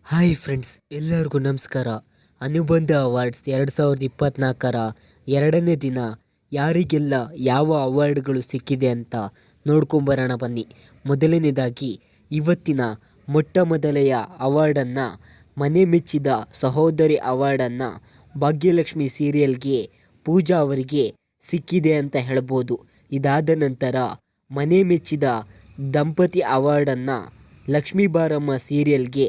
Hi friends, ಎಲ್ಲರಿಗೂ ನಮಸ್ಕಾರ. ಅನುಬಂಧ ಅವಾರ್ಡ್ಸ್ 2024ರ ಎರಡನೇ ದಿನ ಯಾರಿಗೆಲ್ಲ ಯಾವ ಅವಾರ್ಡ್ಗಳು ಸಿಕ್ಕಿದೆ ಅಂತ ನೋಡ್ಕೊಂಬರೋಣ ಬನ್ನಿ. ಮೊದಲನೇದಾಗಿ ಇವತ್ತಿನ ಮೊಟ್ಟ ಮೊದಲೆಯ ಅವಾರ್ಡನ್ನು, ಮನೆ ಮೆಚ್ಚಿದ ಸಹೋದರಿ ಅವಾರ್ಡನ್ನು ಭಾಗ್ಯಲಕ್ಷ್ಮಿ ಸೀರಿಯಲ್ಗೆ ಪೂಜಾ ಅವರಿಗೆ ಸಿಕ್ಕಿದೆ ಅಂತ ಹೇಳ್ಬೋದು. ಇದಾದ ನಂತರ ಮನೆ ಮೆಚ್ಚಿದ ದಂಪತಿ ಅವಾರ್ಡನ್ನು ಲಕ್ಷ್ಮೀ ಬಾರಮ್ಮ ಸೀರಿಯಲ್ಗೆ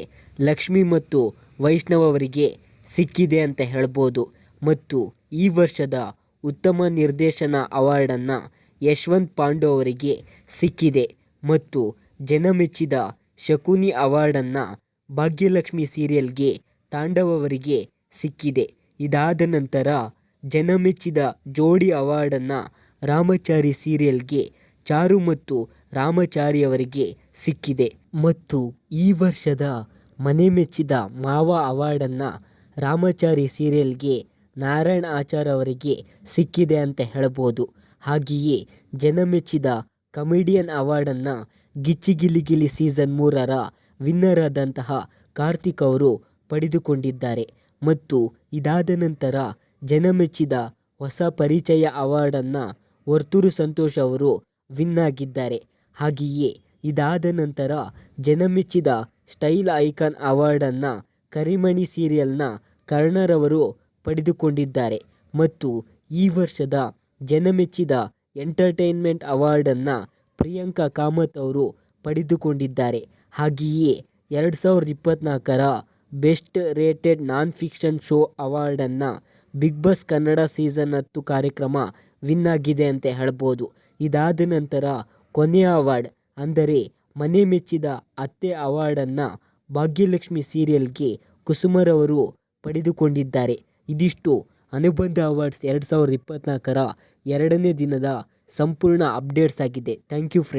ಲಕ್ಷ್ಮಿ ಮತ್ತು ವೈಷ್ಣವ್ ಅವರಿಗೆ ಸಿಕ್ಕಿದೆ ಅಂತ ಹೇಳ್ಬೋದು. ಮತ್ತು ಈ ವರ್ಷದ ಉತ್ತಮ ನಿರ್ದೇಶನ ಅವಾರ್ಡನ್ನು ಯಶವಂತ್ ಪಾಂಡು ಅವರಿಗೆ ಸಿಕ್ಕಿದೆ. ಮತ್ತು ಜನಮೆಚ್ಚಿದ ಶಕುನಿ ಅವಾರ್ಡನ್ನು ಭಾಗ್ಯಲಕ್ಷ್ಮಿ ಸೀರಿಯಲ್ಗೆ ತಾಂಡವ್ ಅವರಿಗೆ ಸಿಕ್ಕಿದೆ. ಇದಾದ ನಂತರ ಜನಮೆಚ್ಚಿದ ಜೋಡಿ ಅವಾರ್ಡನ್ನು ರಾಮಚಾರಿ ಸೀರಿಯಲ್ಗೆ ಚಾರು ಮತ್ತು ರಾಮಚಾರಿ ಅವರಿಗೆ ಸಿಕ್ಕಿದೆ. ಮತ್ತು ಈ ವರ್ಷದ ಮನೆ ಮೆಚ್ಚಿದ ಮಾವ ಅವಾರ್ಡನ್ನು ರಾಮಚಾರಿ ಸೀರಿಯಲ್ಗೆ ನಾರಾಯಣ್ ಆಚಾರ್ ಅವರಿಗೆ ಸಿಕ್ಕಿದೆ ಅಂತ ಹೇಳ್ಬೋದು. ಹಾಗೆಯೇ ಜನಮೆಚ್ಚಿದ ಕಮಿಡಿಯನ್ ಅವಾರ್ಡನ್ನು ಗಿಚ್ಚಿ ಗಿಲಿ ಗಿಲಿ ಸೀಸನ್ 3ರ ವಿನ್ನರ್ ಆದಂತಹ ಕಾರ್ತಿಕ್ ಅವರು ಪಡೆದುಕೊಂಡಿದ್ದಾರೆ. ಮತ್ತು ಇದಾದ ನಂತರ ಜನಮೆಚ್ಚಿದ ಹೊಸ ಪರಿಚಯ ಅವಾರ್ಡನ್ನು ವರ್ತೂರು ಸಂತೋಷ್ ಅವರು ವಿನ್ ಆಗಿದ್ದಾರೆ. ಹಾಗೆಯೇ ಇದಾದ ನಂತರ ಜನಮೆಚ್ಚಿದ ಸ್ಟೈಲ್ ಐಕಾನ್ ಅವಾರ್ಡನ್ನು ಕರಿಮಣಿ ಸೀರಿಯಲ್ನ ಕರ್ಣರವರು ಪಡೆದುಕೊಂಡಿದ್ದಾರೆ. ಮತ್ತು ಈ ವರ್ಷದ ಜನಮೆಚ್ಚಿದ ಎಂಟರ್ಟೈನ್ಮೆಂಟ್ ಅವಾರ್ಡನ್ನು ಪ್ರಿಯಾಂಕಾ ಕಾಮತ್ ಅವರು ಪಡೆದುಕೊಂಡಿದ್ದಾರೆ. ಹಾಗೆಯೇ 2024ರ best rated non fiction show ಅವಾರ್ಡನ್ನು ಬಿಗ್ ಬಾಸ್ ಕನ್ನಡ ಸೀಸನ್ 10 ಕಾರ್ಯಕ್ರಮ ವಿನ್ ಆಗಿದೆ ಅಂತ ಹೇಳ್ಬೋದು. ಇದಾದ ನಂತರ ಕೊನೆಯ ಅವಾರ್ಡ್ ಅಂದರೆ ಮನೆ ಮೆಚ್ಚಿದ ಅತ್ತೆ ಅವಾರ್ಡನ್ನು ಭಾಗ್ಯಲಕ್ಷ್ಮಿ ಸೀರಿಯಲ್ಗೆ ಕುಸುಮರವರು ಪಡೆದುಕೊಂಡಿದ್ದಾರೆ. ಇದಿಷ್ಟು ಅನುಬಂಧ ಅವಾರ್ಡ್ಸ್ 2024ರ ಎರಡನೇ ದಿನದ ಸಂಪೂರ್ಣ ಅಪ್ಡೇಟ್ಸ್ ಆಗಿದೆ. Thank you friends.